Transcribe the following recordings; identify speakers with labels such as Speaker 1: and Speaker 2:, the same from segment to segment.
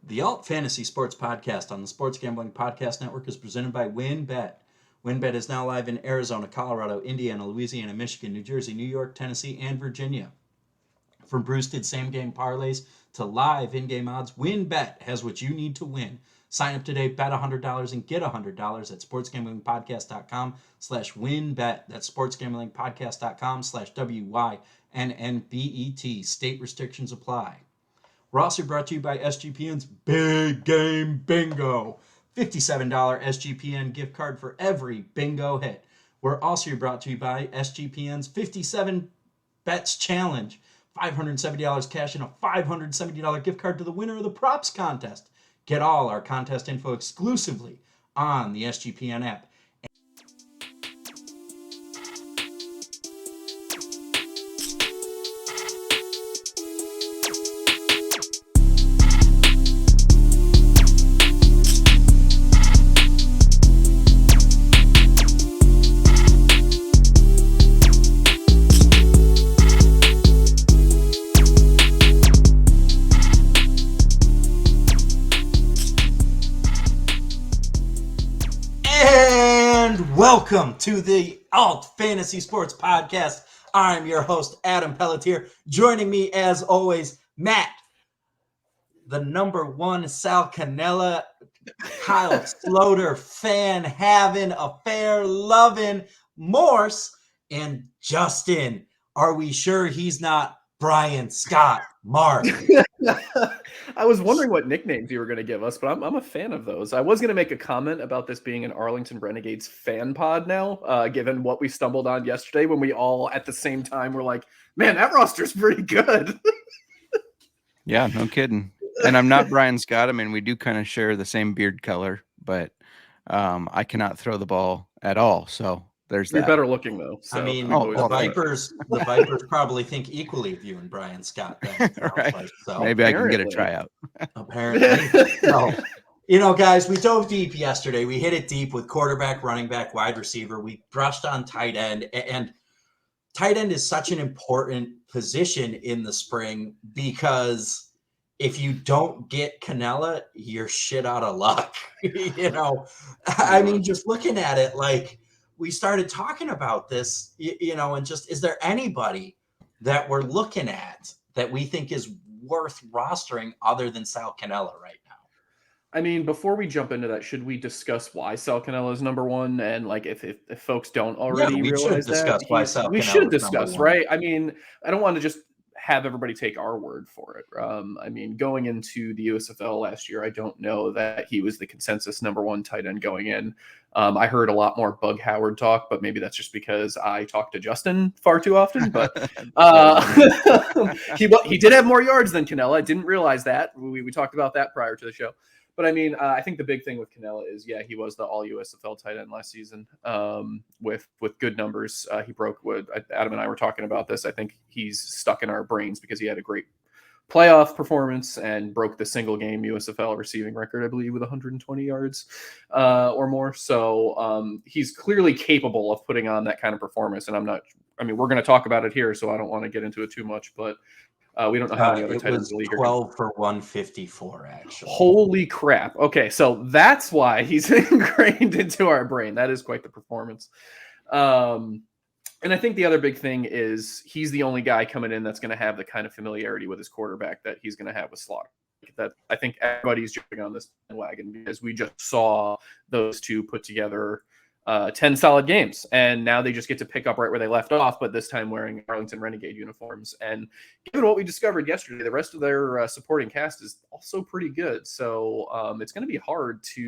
Speaker 1: The Alt Fantasy Sports Podcast on the Sports Gambling Podcast Network is presented by WynnBET. WynnBET is now live in Arizona, Colorado, Indiana, Louisiana, Michigan, New Jersey, New York, Tennessee, and Virginia. From boosted same-game parlays to live in-game odds, WynnBET has what you need to win. Sign up today, bet $100 and get $100 at sportsgamblingpodcast.com/wynnbet. That's sportsgamblingpodcast.com/WYNNBET. State restrictions apply. We're also brought to you by SGPN's Big Game Bingo. $57 SGPN gift card for every bingo hit. We're also brought to you by SGPN's 57 Bets Challenge. $570 cash and a $570 gift card to the winner of the props contest. Get all our contest info exclusively on the SGPN app. Welcome to the Alt Fantasy Sports Podcast. I'm your host, Adam Pelletier. Joining me, as always, Matt, the number one Sal Canella, Kyle Sloter, fan having, affair loving, Morse, and Justin. Are we sure he's not Brian Scott Mark?
Speaker 2: I was wondering what nicknames you were going to give us, but I'm a fan of those. I was going to make a comment about this being an Arlington Renegades fan pod now, given what we stumbled on yesterday when we all at the same time were like, man, that roster's pretty good.
Speaker 3: Yeah, no kidding. And I'm not Brian Scott. I mean, we do kind of share the same beard color, but I cannot throw the ball at all. So there's
Speaker 2: You're
Speaker 3: that.
Speaker 2: better looking though. So
Speaker 1: I mean, the Vipers probably think equally of you and Brian Scott. Then,
Speaker 3: right.
Speaker 1: Like, so.
Speaker 3: Maybe I can get a tryout.
Speaker 1: Apparently. So, guys, we dove deep yesterday. We hit it deep with quarterback, running back, wide receiver. We brushed on tight end, and tight end is such an important position in the spring because if you don't get Canella, you're shit out of luck. I mean, just looking at it, like we started talking about this, and just, is there anybody that we're looking at that we think is worth rostering other than Sal Canella right now?
Speaker 2: I mean, before we jump into that, should we discuss why Sal Canella is number one? And like, if folks don't already realize that, we should discuss, right? I mean, I don't want to just have everybody take our word for it. I mean, going into the USFL last year, I don't know that he was the consensus number one tight end going in. I heard a lot more Bug Howard talk, but maybe that's just because I talk to Justin far too often. But he did have more yards than Canella. I didn't realize that. We talked about that prior to the show. But I mean, I think the big thing with Canella is, he was the all USFL tight end last season with good numbers. He broke what Adam and I were talking about this. I think he's stuck in our brains because he had a great playoff performance and broke the single game USFL receiving record, I believe, with 120 yards or more. So he's clearly capable of putting on that kind of performance. And we're going to talk about it here, so I don't want to get into it too much, but we don't know how many other tight ends in the league.
Speaker 1: 12 for 154, actually.
Speaker 2: Holy crap. Okay, so that's why he's ingrained into our brain. That is quite the performance. And I think the other big thing is he's the only guy coming in that's going to have the kind of familiarity with his quarterback that he's going to have with Slaughter. That I think everybody's jumping on this bandwagon because we just saw those two put together 10 solid games, and now they just get to pick up right where they left off, but this time wearing Arlington Renegade uniforms. And given what we discovered yesterday, the rest of their supporting cast is also pretty good. So it's going to be hard it's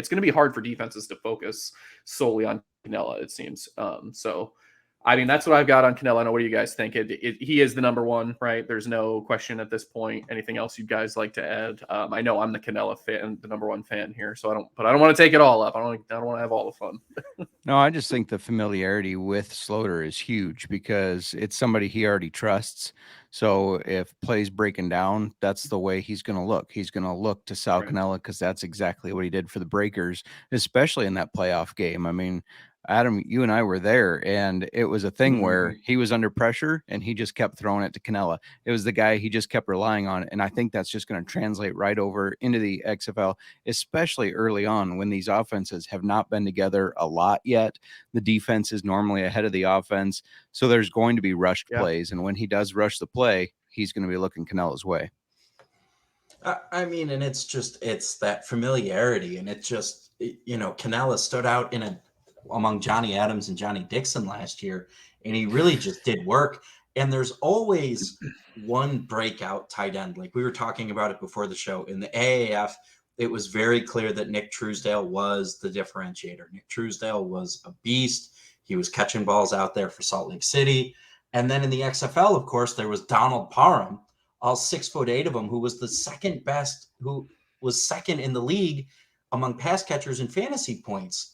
Speaker 2: going to be hard for defenses to focus solely on Canella, it seems. So I mean, that's what I've got on Canella. I know, what do you guys think? He is the number one, right? There's no question at this point. Anything else you guys like to add? I know I'm the Canella fan, the number one fan here, so I don't want to take it all up. I don't want to have all the fun.
Speaker 3: No, I just think the familiarity with Sloter is huge because it's somebody he already trusts. So if plays breaking down, that's the way he's going to look. He's going to look to Sal Canella because that's exactly what he did for the Breakers, especially in that playoff game. I mean, Adam, you and I were there, and it was a thing where
Speaker 1: Mhm.
Speaker 3: he was under pressure and he just kept throwing it to Canella. It was the guy he just kept relying on. And I think that's just going to translate right over into the XFL, especially early on when these offenses have not been together a lot yet. The defense is normally ahead of the offense. So there's going to be rushed plays. And when he does rush the play, he's going to be looking Canella's way.
Speaker 1: I mean, and it's that familiarity, and Canella stood out among Johnny Adams and Johnny Dixon last year, and he really just did work. And there's always one breakout tight end. Like we were talking about it before the show. In the AAF, it was very clear that Nick Truesdale was the differentiator. Nick Truesdale was a beast. He was catching balls out there for Salt Lake City. And then in the XFL, of course, there was Donald Parham, all 6'8" of him, who was who was second in the league among pass catchers and fantasy points.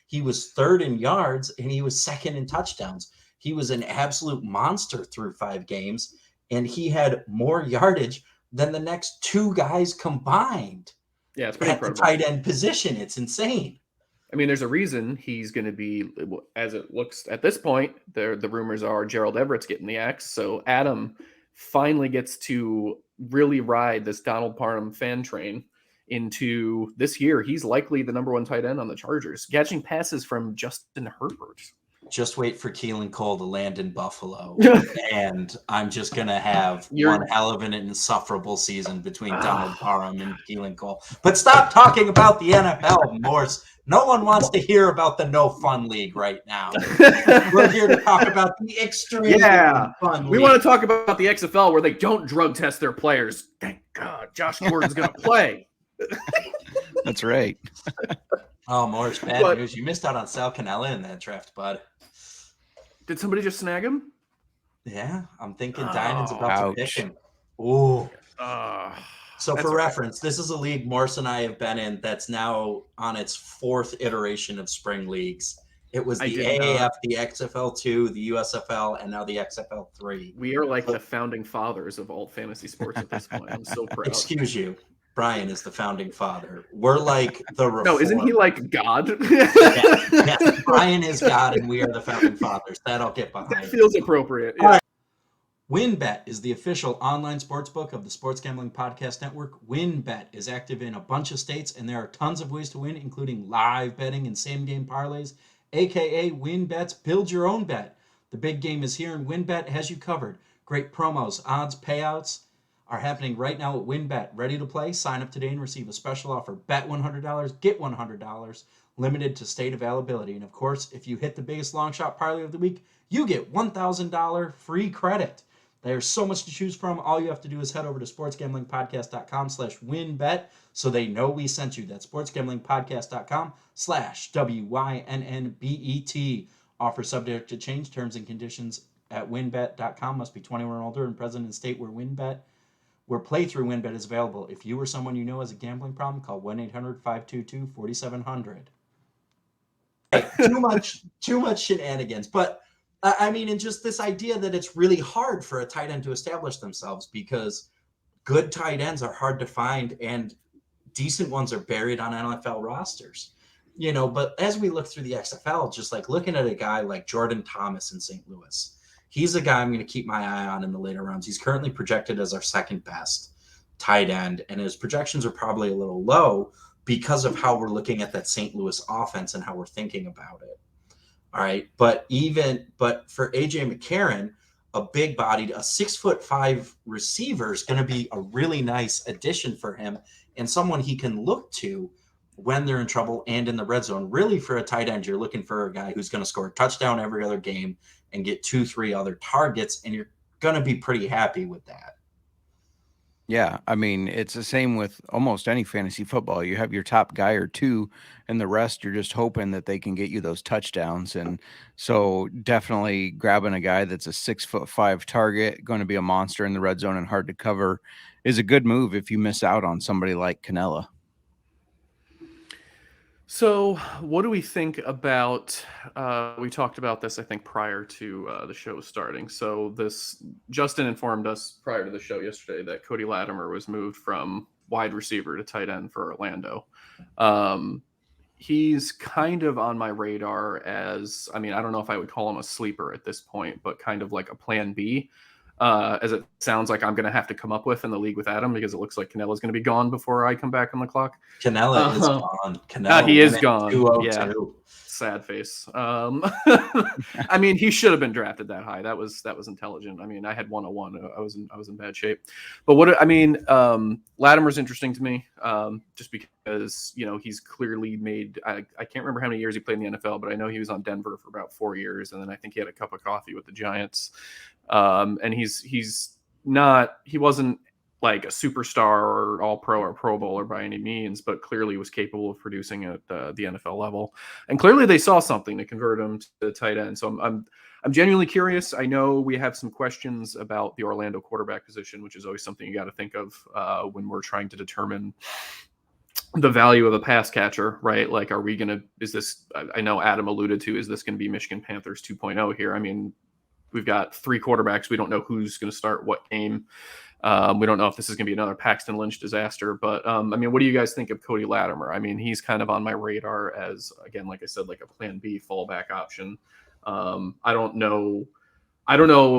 Speaker 1: He was third in yards and he was second in touchdowns. He was an absolute monster through 5 games, and he had more yardage than the next 2 guys combined.
Speaker 2: Yeah, it's pretty incredible.
Speaker 1: The tight end position. It's insane.
Speaker 2: I mean, there's a reason he's going to be, as it looks at this point, the rumors are Gerald Everett's getting the axe. So Adam finally gets to really ride this Donald Parham fan train into this year. He's likely the number 1 tight end on the Chargers, catching passes from Justin Herbert.
Speaker 1: Just wait for Keelan Cole to land in Buffalo, and I'm just going to have one hell of an insufferable season between Donald Parham and Keelan Cole. But stop talking about the NFL, Morse. No one wants to hear about the no fun league right now. We're here to talk about the extreme fun league.
Speaker 2: We want to talk about the XFL where they don't drug test their players. Thank God, Josh Gordon's going to play.
Speaker 3: That's right.
Speaker 1: Oh, Morris, bad news. You missed out on Sal Cannella in that draft, bud.
Speaker 2: Did somebody just snag him?
Speaker 1: Yeah, I'm thinking Dinan's about to pick him. Ooh. So for reference, this is a league Morse and I have been in that's now on its 4th iteration of spring leagues. It was the AAF, the XFL2, the USFL, and now the XFL3.
Speaker 2: We are like the founding fathers of alt fantasy sports at this point. I'm so proud.
Speaker 1: Excuse you. Brian is the founding father. We're like the reform.
Speaker 2: No, isn't he like God?
Speaker 1: Yes, Brian is God, and we are the founding fathers. That I'll get behind.
Speaker 2: That feels appropriate. Yeah.
Speaker 1: All right. WynnBET is the official online sportsbook of the Sports Gambling Podcast Network. WynnBET is active in a bunch of states, and there are tons of ways to win, including live betting and same-game parlays, a.k.a. WynnBET's Build Your Own Bet. The big game is here, and WynnBET has you covered. Great promos, odds, payouts are happening right now at WynnBET. Ready to play? Sign up today and receive a special offer. Bet $100, get $100, limited to state availability. And of course, if you hit the biggest long shot parlay of the week, you get $1,000 free credit. There's so much to choose from. All you have to do is head over to sportsgamblingpodcast.com/WynnBET so they know we sent you. That's sportsgamblingpodcast.com/WYNNBET. Offer subject to change. Terms and conditions at WynnBET.com. Must be 21 or older and present in state where playthrough WynnBET is available. If you or someone you know has a gambling problem, call 1-800-522-4700. Too much shenanigans. But I mean, and just this idea that it's really hard for a tight end to establish themselves because good tight ends are hard to find and decent ones are buried on NFL rosters. But as we look through the XFL, just like looking at a guy like Jordan Thomas in St. Louis, he's a guy I'm going to keep my eye on in the later rounds. He's currently projected as our 2nd best tight end, and his projections are probably a little low because of how we're looking at that St. Louis offense and how we're thinking about it. All right. But for AJ McCarron, a big bodied, a 6'5" receiver is going to be a really nice addition for him and someone he can look to when they're in trouble and in the red zone. Really, for a tight end, you're looking for a guy who's going to score a touchdown every other game and get 2-3 other targets, and you're going to be pretty happy with that.
Speaker 3: Yeah, I mean, it's the same with almost any fantasy football. You have your top guy or 2, and the rest you're just hoping that they can get you those touchdowns. And so definitely grabbing a guy that's a 6'5" target, going to be a monster in the red zone and hard to cover, is a good move if you miss out on somebody like Cannella.
Speaker 2: So what do we think about, we talked about this, I think, prior to the show starting. So Justin informed us prior to the show yesterday that Cody Latimer was moved from wide receiver to tight end for Orlando. he's kind of on my radar as, I mean, I don't know if I would call him a sleeper at this point, but kind of like a plan B, as it sounds like I'm going to have to come up with in the league with Adam, because it looks like Canelo's going to be gone before I come back on the clock.
Speaker 1: Canella is gone. Canella
Speaker 2: he is
Speaker 1: went
Speaker 2: ggon.
Speaker 1: 202.
Speaker 2: Yeah. Sad face. I mean, he should have been drafted that high. That was intelligent. I mean, I had 101. I was in bad shape. But Latimer's interesting to me, just because, you know, he's clearly made. I can't remember how many years he played in the NFL, but I know he was on Denver for about 4 years, and then I think he had a cup of coffee with the Giants. And he wasn't like a superstar or all pro or pro bowler by any means, but clearly was capable of producing at the NFL level. And clearly they saw something to convert him to tight end. So I'm genuinely curious. I know we have some questions about the Orlando quarterback position, which is always something you got to think of when we're trying to determine the value of a pass catcher, right? Like, I know Adam alluded to, is this going to be Michigan Panthers 2.0 here? I mean, we've got 3 quarterbacks. We don't know who's going to start what game. We don't know if this is going to be another Paxton Lynch disaster, but I mean, what do you guys think of Cody Latimer? I mean, he's kind of on my radar as, again, like I said, like a plan B fallback option. I don't know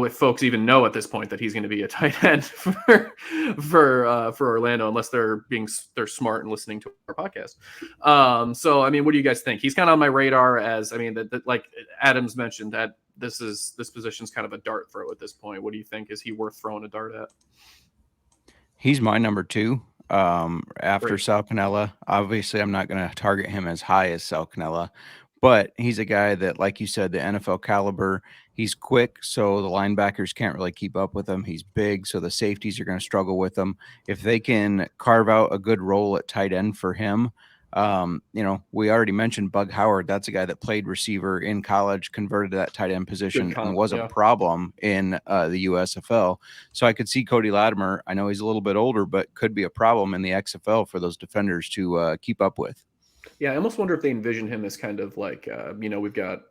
Speaker 2: if folks even know at this point that he's going to be a tight end for Orlando, unless they're smart and listening to our podcast. So, I mean, what do you guys think? He's kind of on my radar as, I mean, that like Adams mentioned, that this position's kind of a dart throw at this point. What do you think? Is he worth throwing a dart at?
Speaker 3: He's my number 2 after
Speaker 2: Great.
Speaker 3: Sal Cannella. Obviously, I'm not going to target him as high as Sal Cannella, but he's a guy that, like you said, the NFL caliber. He's quick, so the linebackers can't really keep up with him. He's big, so the safeties are going to struggle with him. If they can carve out a good role at tight end for him, you know, we already mentioned Bug Howard. That's a guy that played receiver in college, converted to that tight end position, and was a problem in the USFL. So I could see Cody Latimer. I know he's a little bit older, but could be a problem in the XFL for those defenders to keep up with.
Speaker 2: Yeah, I almost wonder if they envision him as kind of like, you know, we've got,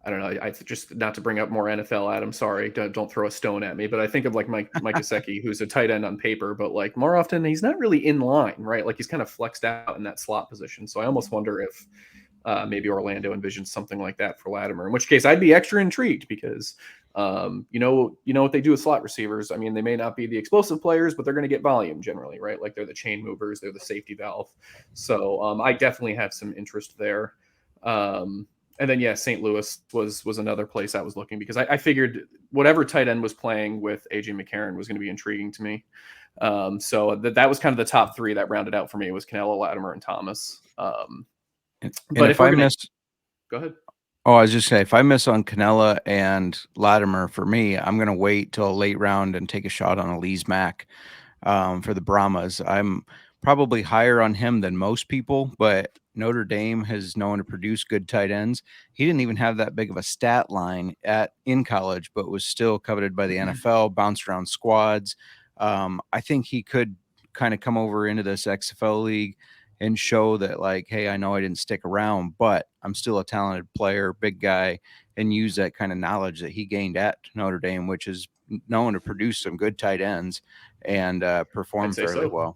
Speaker 2: I don't know, I just, not to bring up more NFL, Adam, sorry, don't throw a stone at me, but I think of like Mike Gesicki, who's a tight end on paper, but like more often he's not really in line, right? Like he's kind of flexed out in that slot position. So I almost wonder if maybe Orlando envisions something like that for Latimer, in which case I'd be extra intrigued, because you know what they do with slot receivers. I mean, they may not be the explosive players, but they're going to get volume generally, right? Like they're the chain movers, they're the safety valve. So I definitely have some interest there. And then, yeah, St. Louis was another place I was looking, because I figured whatever tight end was playing with A.J. McCarron was going to be intriguing to me. So that was kind of the top 3 that rounded out for me, was Cannella, Latimer, and Thomas. But if I miss, go ahead.
Speaker 3: Oh, I was just saying, if I miss on Cannella and Latimer, for me, I'm going to wait till a late round and take a shot on Elise Mack for the Brahmas. I'm probably higher on him than most people, but Notre Dame has known to produce good tight ends. He didn't even have that big of a stat line in college, but was still coveted by the NFL, bounced around squads. I think he could kind of come over into this XFL league and show that, like, hey, I know I didn't stick around, but I'm still a talented player, big guy, and use that kind of knowledge that he gained at Notre Dame, which is known to produce some good tight ends and perform fairly well.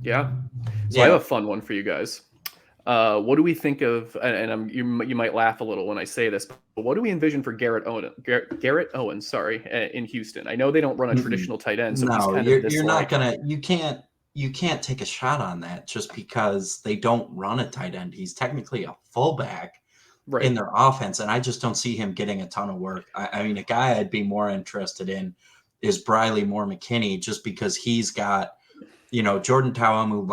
Speaker 2: Yeah. So I have a fun one for you guys. What do we think of, and you might laugh a little when I say this, but what do we envision for Garrett Owens, in Houston? I know they don't run a traditional tight end, so
Speaker 1: no,
Speaker 2: you're
Speaker 1: not gonna. You can't take a shot on that just because they don't run a tight end. He's technically a fullback in their offense, and I just don't see him getting a ton of work. I mean, a guy I'd be more interested in is Briley Moore McKinney, just because he's got, you know, Jordan Tauamu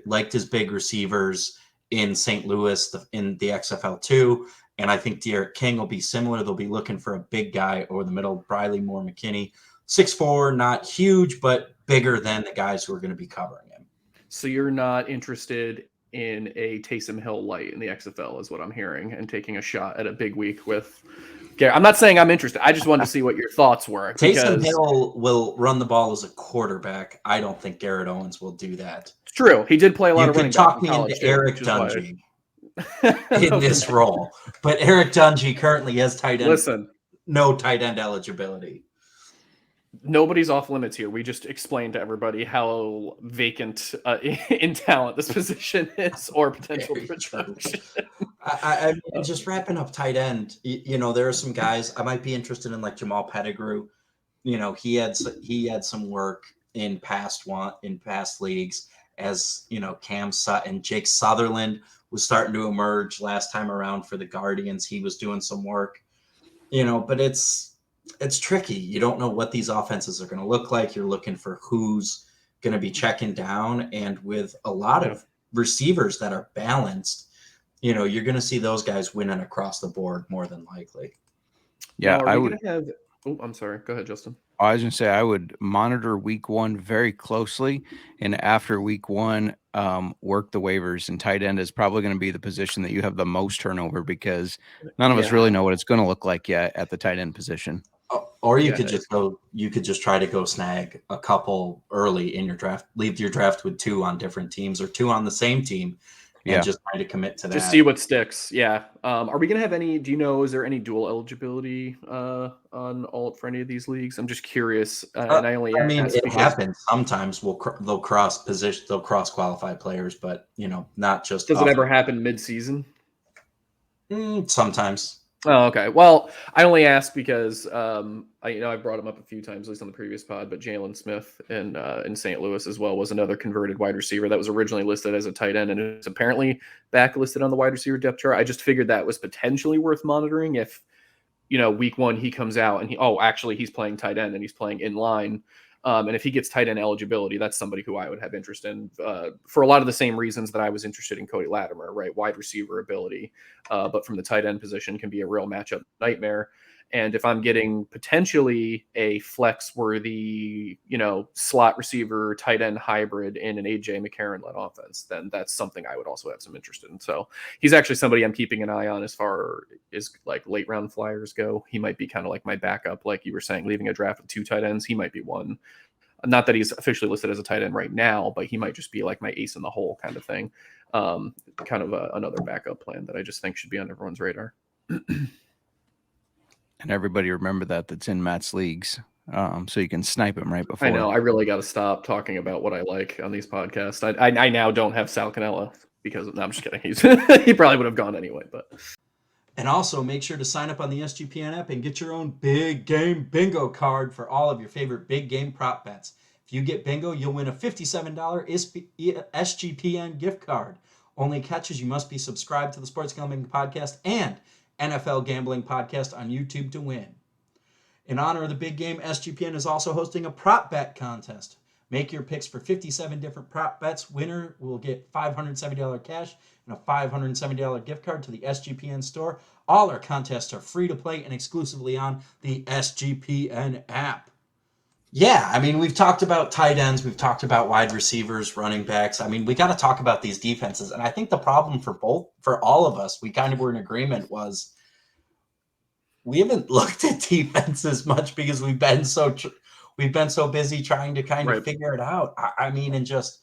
Speaker 1: liked his big receivers in St. Louis in the XFL 2, and I think Derek King will be similar. They'll be looking for a big guy over the middle. Briley Moore McKinney, 6'4", not huge, but bigger than the guys who are going to be covering him.
Speaker 2: So you're not interested in a Taysom Hill light in the XFL, is what I'm hearing, and taking a shot at a big week with Garrett. I'm not saying I'm interested. I just wanted to see what your thoughts were.
Speaker 1: Taysom Hill will run the ball as a quarterback. I don't think Garrett Owens will do that.
Speaker 2: It's true. He did play a lot of running back.
Speaker 1: You could talk me into Eric Dungy in this role, but Eric Dungy currently has no tight end eligibility.
Speaker 2: nobody's off limits here. We just explained to everybody how vacant in talent this position is, or potential
Speaker 1: Very
Speaker 2: production.
Speaker 1: true. I mean, just wrapping up tight end, there are some guys I might be interested in, like Jamal Pettigrew. He had some work in past leagues, as Cam Sutton, Jake Sutherland was starting to emerge last time around for the Guardians. He was doing some work, but it's tricky. You don't know what these offenses are going to look like. You're looking for who's going to be checking down, and with a lot of receivers that are balanced, you're going to see those guys winning across the board more than likely.
Speaker 3: Yeah,
Speaker 2: now, are we going to have? Oh, I'm sorry. Go ahead, Justin.
Speaker 3: I was going to say I would monitor week 1 very closely, and after week 1, work the waivers. And tight end is probably going to be the position that you have the most turnover, because none of us really know what it's going to look like yet at the tight end position.
Speaker 1: Or you could just try to go snag a couple early in your draft, leave your draft with 2 on different teams or 2 on the same team, and just try to commit to that.
Speaker 2: Just see what sticks. Yeah. Are we going to have any, do you know, is there any dual eligibility on alt for any of these leagues? I'm just curious. And
Speaker 1: it happens sometimes. They'll cross position, they'll cross qualified players, but not just.
Speaker 2: Does it ever happen mid-season?
Speaker 1: Sometimes.
Speaker 2: Oh, okay. Well, I only ask because I brought him up a few times, at least on the previous pod, but Jalen Smith in St. Louis as well was another converted wide receiver that was originally listed as a tight end and is apparently backlisted on the wide receiver depth chart. I just figured that was potentially worth monitoring if, week 1 he comes out and he's playing tight end and he's playing in line. And if he gets tight end eligibility, that's somebody who I would have interest in for a lot of the same reasons that I was interested in Cody Latimer, right? Wide receiver ability, but from the tight end position can be a real matchup nightmare. And if I'm getting potentially a flex worthy, slot receiver, tight end hybrid in an AJ McCarron-led offense, then that's something I would also have some interest in. So he's actually somebody I'm keeping an eye on as far as like late round flyers go. He might be kind of like my backup, like you were saying, leaving a draft with 2 tight ends. He might be one. Not that he's officially listed as a tight end right now, but he might just be like my ace in the hole kind of thing. Kind of another backup plan that I just think should be on everyone's radar.
Speaker 3: And everybody remember that's in Matt's leagues, so you can snipe him right before.
Speaker 2: I know. I really got to stop talking about what I like on these podcasts. I now don't have Sal Cannella because no, I'm just kidding. He probably would have gone anyway. But
Speaker 1: and also make sure to sign up on the SGPN app and get your own big game bingo card for all of your favorite big game prop bets. If you get bingo, you'll win a $57 SGPN gift card. Only catch is you must be subscribed to the Sports Gambling Podcast and NFL Gambling Podcast on YouTube to win. In honor of the big game, SGPN is also hosting a prop bet contest. Make your picks for 57 different prop bets. Winner will get $570 cash and a $570 gift card to the SGPN store. All our contests are free to play and exclusively on the SGPN app. Yeah, I mean, we've talked about tight ends, we've talked about wide receivers, running backs. I mean, we got to talk about these defenses. And I think the problem for all of us, we kind of were in agreement, was we haven't looked at defenses much because we've been so busy trying to kind of figure it out. I mean, and just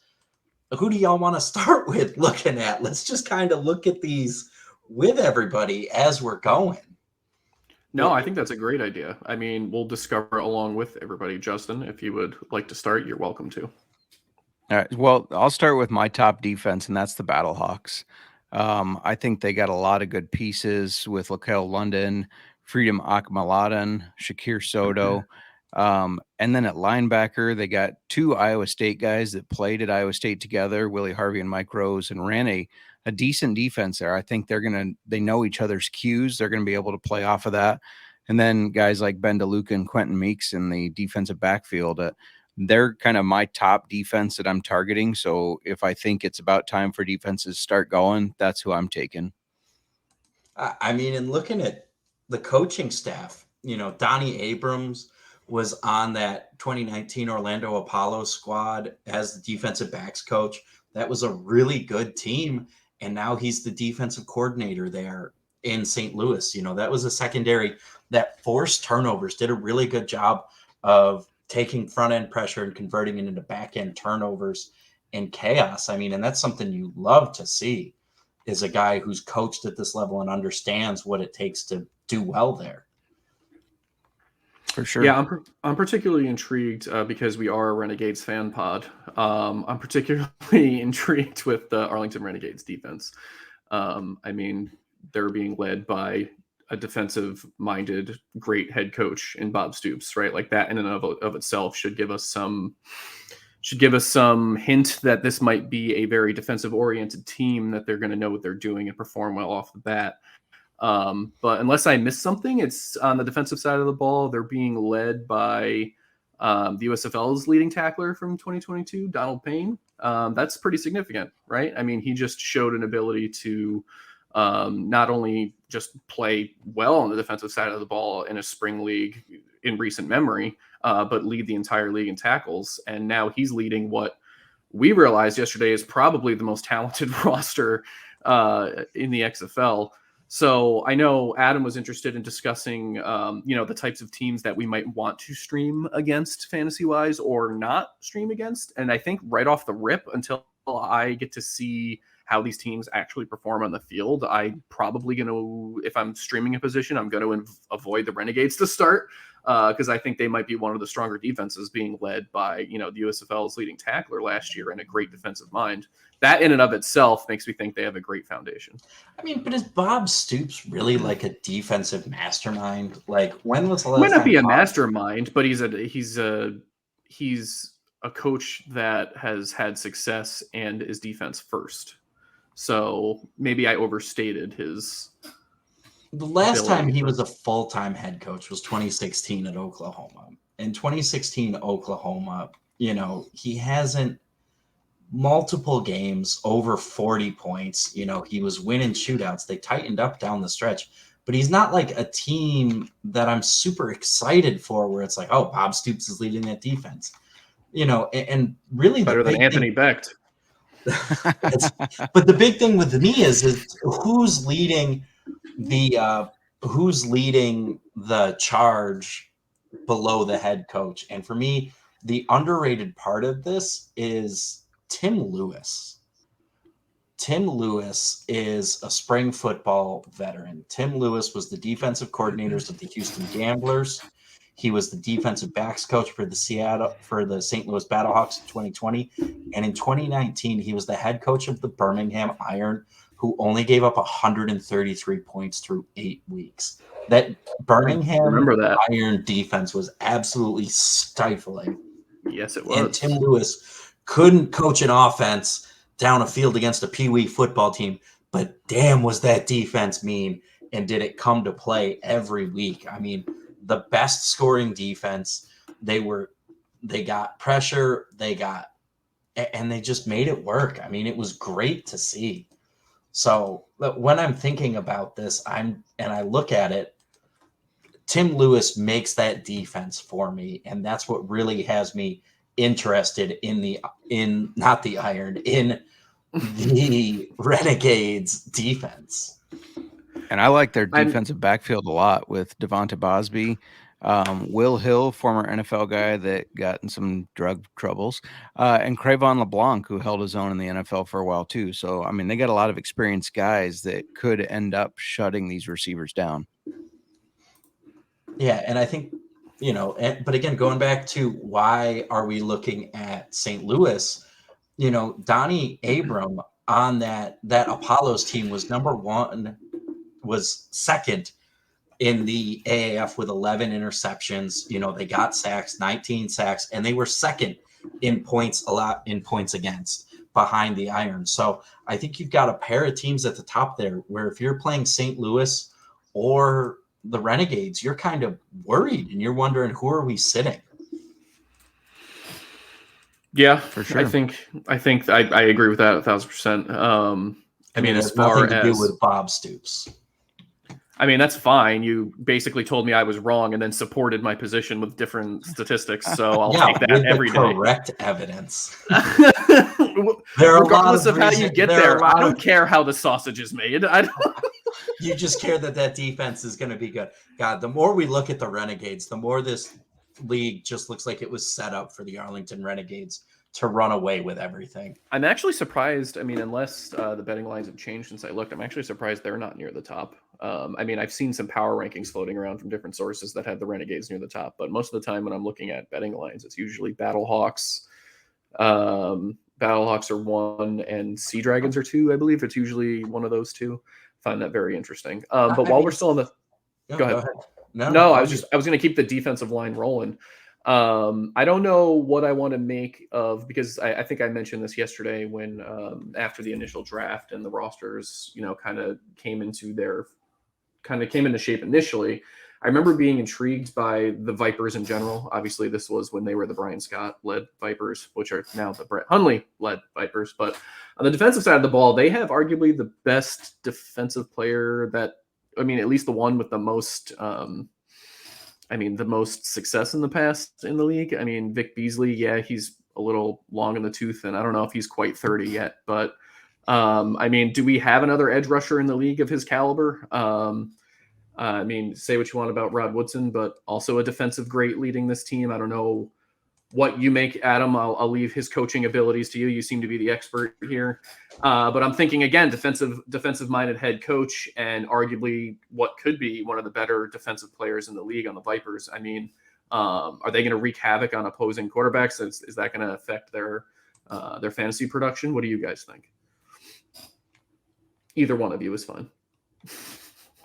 Speaker 1: who do y'all want to start with looking at? Let's just kind of look at these with everybody as we're going.
Speaker 2: No, I think that's a great idea. I mean, we'll discover along with everybody. Justin, if you would like to start, you're welcome to.
Speaker 3: All right. Well, I'll start with my top defense, and that's the Battlehawks. I think they got a lot of good pieces with Laquel London, Freedom Akmaladen, Shakir Soto. And then at linebacker, they got 2 Iowa State guys that played at Iowa State together, Willie Harvey and Mike Rose, and ran a decent defense there. I think they know each other's cues. They're going to be able to play off of that. And then guys like Ben DeLuca and Quentin Meeks in the defensive backfield, they're kind of my top defense that I'm targeting. So if I think it's about time for defenses to start going, that's who I'm taking.
Speaker 1: I mean, and looking at the coaching staff, Donnie Abrams was on that 2019 Orlando Apollo squad as the defensive backs coach. That was a really good team. And now he's the defensive coordinator there in St. Louis. That was a secondary that forced turnovers, did a really good job of taking front end pressure and converting it into back end turnovers and chaos. I mean, and that's something you love to see, is a guy who's coached at this level and understands what it takes to do well there.
Speaker 3: For sure.
Speaker 2: Yeah, I'm particularly intrigued because we are a Renegades fan pod. I'm particularly intrigued with the Arlington Renegades defense. I mean, they're being led by a defensive-minded, great head coach in Bob Stoops, right? Like that in and of itself should give us some hint that this might be a very defensive-oriented team, that they're going to know what they're doing and perform well off the bat. But unless I missed something, it's on the defensive side of the ball. They're being led by the USFL's leading tackler from 2022, Donald Payne. That's pretty significant, right? I mean, he just showed an ability to not only just play well on the defensive side of the ball in a spring league in recent memory, but lead the entire league in tackles. And now he's leading what we realized yesterday is probably the most talented roster in the XFL. So I know Adam was interested in discussing, the types of teams that we might want to stream against fantasy-wise or not stream against. And I think right off the rip, until I get to see how these teams actually perform on the field, I'm probably going to, if I'm streaming a position, I'm going to avoid the Renegades to start because I think they might be one of the stronger defenses, being led by, the USFL's leading tackler last year and a great defensive mind. That in and of itself makes me think they have a great foundation.
Speaker 1: I mean, but is Bob Stoops really like a defensive mastermind? Like, when was the last
Speaker 2: Might not
Speaker 1: time
Speaker 2: be a
Speaker 1: Bob-
Speaker 2: mastermind, but he's a coach that has had success and is defense first. So maybe I overstated his.
Speaker 1: The last
Speaker 2: ability
Speaker 1: time he
Speaker 2: to-
Speaker 1: was a full-time head coach was 2016 at Oklahoma. In 2016 Oklahoma, he hasn't multiple games over 40 points. He was winning shootouts. They tightened up down the stretch, but he's not like a team that I'm super excited for, where it's like, oh, Bob Stoops is leading that defense. And really
Speaker 2: better than Anthony Becht.
Speaker 1: But the big thing with me is who's leading the charge below the head coach. And for me, the underrated part of this is Tim Lewis. Tim Lewis is a spring football veteran. Tim Lewis was the defensive coordinators of the Houston Gamblers. He was the defensive backs coach for the St. Louis Battlehawks in 2020. And in 2019, he was the head coach of the Birmingham Iron, who only gave up 133 points through 8 weeks. That Birmingham Iron defense was absolutely stifling.
Speaker 2: Yes, it was.
Speaker 1: And Tim Lewis couldn't coach an offense down a field against a Pee-wee football team, but damn, was that defense mean, and did it come to play every week. I mean, the best scoring defense. They got pressure, and they just made it work. I mean, it was great to see. So when I'm thinking about this, I look at it, Tim Lewis makes that defense for me, and that's what really has me interested in the Renegades defense.
Speaker 3: And I like their defensive backfield a lot with Devonta Bosby, Will Hill, former NFL guy that got in some drug troubles, and Crayvon LeBlanc, who held his own in the NFL for a while too. So, I mean, they got a lot of experienced guys that could end up shutting these receivers down.
Speaker 1: Yeah, and I think, but again, going back to why are we looking at St. Louis, Donnie Abram on that Apollos team was second in the AAF with 11 interceptions. They got sacks, 19 sacks, and they were second in points against behind the Iron. So I think you've got a pair of teams at the top there where if you're playing St. Louis or the Renegades, you're kind of worried and you're wondering, who are we sitting?
Speaker 2: Yeah,
Speaker 3: for sure.
Speaker 2: I think I agree with that 1,000%. I mean, as far
Speaker 1: nothing to do with Bob Stoops.
Speaker 2: I mean, that's fine. You basically told me I was wrong and then supported my position with different statistics. So I'll take that every day.
Speaker 1: Correct evidence.
Speaker 2: Regardless of how you get there, I don't care how the sausage is made.
Speaker 1: You just care that defense is going to be good. God, the more we look at the Renegades, the more this league just looks like it was set up for the Arlington Renegades to run away with everything.
Speaker 2: I'm actually surprised. I mean, unless the betting lines have changed since I looked, I'm actually surprised they're not near the top. I mean, I've seen some power rankings floating around from different sources that had the Renegades near the top, but most of the time when I'm looking at betting lines, it's usually Battlehawks. Battlehawks are 1 and Sea Dragons are 2, I believe. It's usually one of those two. Find that very interesting. But while we're still on the, go ahead. No, I was going to keep the defensive line rolling. I don't know what I want to make of, because I think I mentioned this yesterday when after the initial draft and the rosters, kind of came into shape initially. I remember being intrigued by the Vipers in general. Obviously, this was when they were the Brian Scott-led Vipers, which are now the Brett Hundley-led Vipers. But on the defensive side of the ball, they have arguably the best defensive player at least the one with the most the most success in the past in the league. I mean, Vic Beasley, yeah, he's a little long in the tooth, and I don't know if he's quite 30 yet. But, do we have another edge rusher in the league of his caliber? Say what you want about Rod Woodson, but also a defensive great leading this team. I don't know what you make, Adam. I'll leave his coaching abilities to you. You seem to be the expert here. But I'm thinking, again, defensive-minded head coach, and arguably what could be one of the better defensive players in the league on the Vipers. I mean, are they going to wreak havoc on opposing quarterbacks? Is that going to affect their fantasy production? What do you guys think? Either one of you is fine.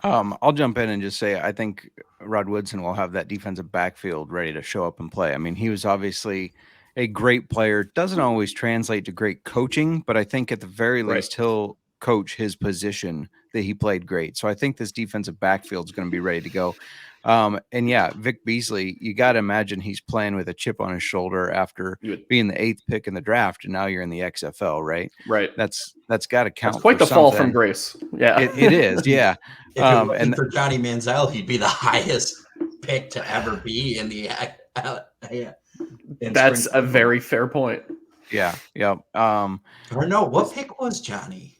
Speaker 3: I'll jump in and just say I think Rod Woodson will have that defensive backfield ready to show up and play. I mean, he was obviously a great player. Doesn't always translate to great coaching, but I think at the very least he'll coach his position that he played great. So I think this defensive backfield is going to be ready to go. And yeah, Vic Beasley, you got to imagine he's playing with a chip on his shoulder after being the 8th pick in the draft, and now you're in the XFL, right?
Speaker 2: Right.
Speaker 3: That's got to count.
Speaker 2: That's quite the fall from grace. Yeah,
Speaker 3: it is. Yeah.
Speaker 1: If it wasn't for Johnny Manziel, he'd be the highest pick to ever be in the.
Speaker 2: That's a very fair point.
Speaker 3: Yeah. Yeah.
Speaker 1: Or no, what pick was Johnny?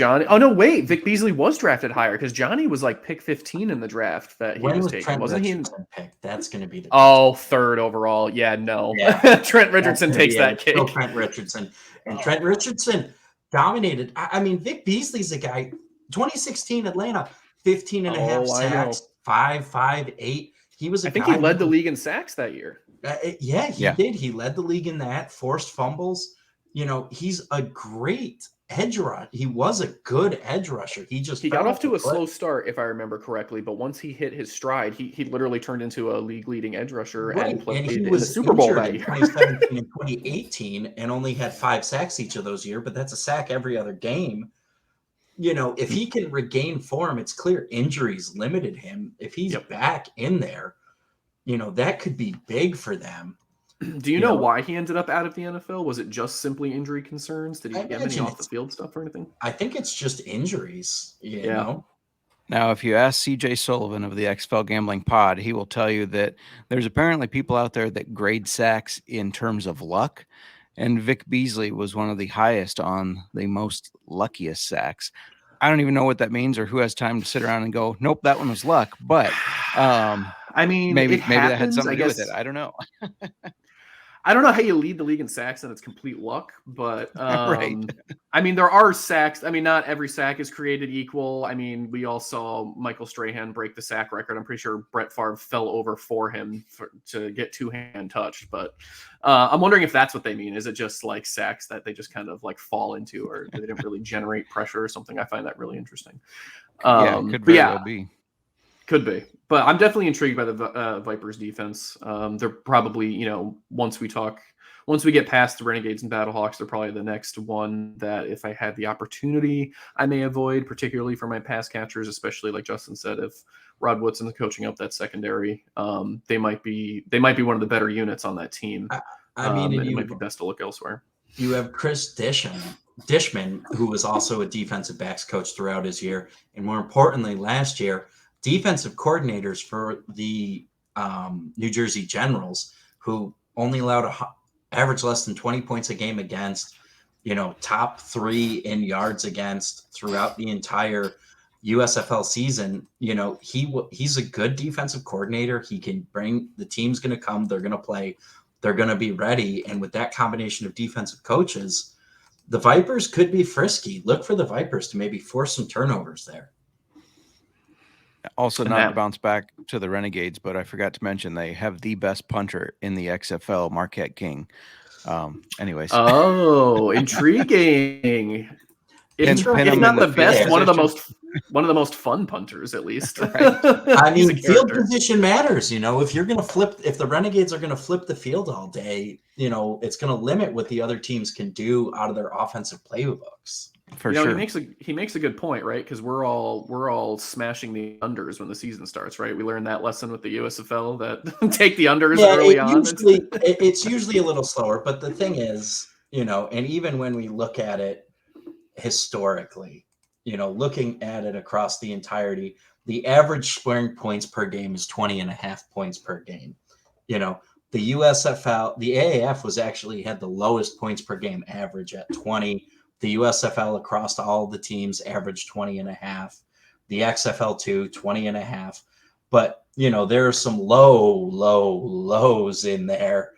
Speaker 2: Oh no, wait! Vic Beasley was drafted higher because Johnny was like pick 15 in the draft that he was taking.
Speaker 1: Trent
Speaker 2: Wasn't
Speaker 1: Richardson he? Pick? That's going to be the.
Speaker 2: Third overall. Yeah, no. Yeah. Trent Richardson takes that kick.
Speaker 1: Trent Richardson, and Trent Richardson dominated. I mean, Vic Beasley's a guy. 2016 Atlanta, 15 and a half sacks, 5.58. He was.
Speaker 2: I think he led the league in sacks that year.
Speaker 1: He did. He led the league in that. Forced fumbles. He's a great edge rusher. He was a good edge rusher. He got
Speaker 2: off to a slow start, if I remember correctly, but once he hit his stride, he literally turned into a league-leading edge rusher and played in the Super Bowl that year.
Speaker 1: 2017 and 2018, and only had 5 sacks each of those years, but that's a sack every other game. If he can regain form, it's clear injuries limited him. If he's back in there, that could be big for them.
Speaker 2: Do you know why he ended up out of the NFL? Was it just simply injury concerns? Did he have any off the field stuff or anything?
Speaker 1: I think it's just injuries, you know?
Speaker 3: Now, if you ask CJ Sullivan of the XFL Gambling Pod, he will tell you that there's apparently people out there that grade sacks in terms of luck. And Vic Beasley was one of the highest on the most luckiest sacks. I don't even know what that means or who has time to sit around and go, nope, that one was luck. But maybe that had something to do with it. I don't know.
Speaker 2: I don't know how you lead the league in sacks and it's complete luck, but
Speaker 3: right.
Speaker 2: There are sacks. Not every sack is created equal. We all saw Michael Strahan break the sack record. I'm pretty sure Brett Favre fell over for him to get 2-hand touched, but I'm wondering if that's what they mean. Is it just like sacks that they just kind of like fall into, or they didn't really generate pressure or something? I find that really interesing.
Speaker 3: Could very well be.
Speaker 2: Could be, but I'm definitely intrigued by the Vipers defense. They're probably, once we get past the Renegades and Battlehawks, they're probably the next one that if I had the opportunity, I may avoid, particularly for my pass catchers, especially like Justin said, if Rod Woodson's coaching up that secondary, they might be one of the better units on that team. It might be best to look elsewhere.
Speaker 1: You have Chris Dishman, who was also a defensive backs coach throughout his year. And more importantly, last year, defensive coordinators for the New Jersey Generals, who only allowed average less than 20 points a game against, top 3 in yards against throughout the entire USFL season. He's a good defensive coordinator. He can bring the team's going to come. They're going to play they're going to be ready. And with that combination of defensive coaches, the Vipers could be frisky. Look for the Vipers to maybe force some turnovers there.
Speaker 3: Also,
Speaker 2: And
Speaker 3: not
Speaker 2: that-
Speaker 3: to bounce back to the Renegades, but I forgot to mention they have the best punter in the XFL, Marquette King. Anyways.
Speaker 2: Oh, intriguing. If
Speaker 3: Pin him
Speaker 2: not
Speaker 3: in
Speaker 2: the
Speaker 3: the
Speaker 2: best,
Speaker 3: field
Speaker 2: one of the most fun punters, at least.
Speaker 3: Right.
Speaker 1: I
Speaker 2: He's
Speaker 1: mean,
Speaker 2: a
Speaker 1: field
Speaker 2: character.
Speaker 1: position matters. If you're going to if the Renegades are going to flip the field all day, it's going to limit what the other teams can do out of their offensive playbooks.
Speaker 3: For sure.
Speaker 2: He makes a good point, right? Because we're all smashing the unders when the season starts, right? We learned that lesson with the USFL that take the unders early on.
Speaker 1: It's usually a little slower, but the thing is, and even when we look at it historically, looking at it across the entirety, the average scoring points per game is 20.5 points per game. The USFL, the AAF was actually had the lowest points per game average at 20. The USFL across all the teams averaged 20.5. The XFL 20.5. But, there are some lows in there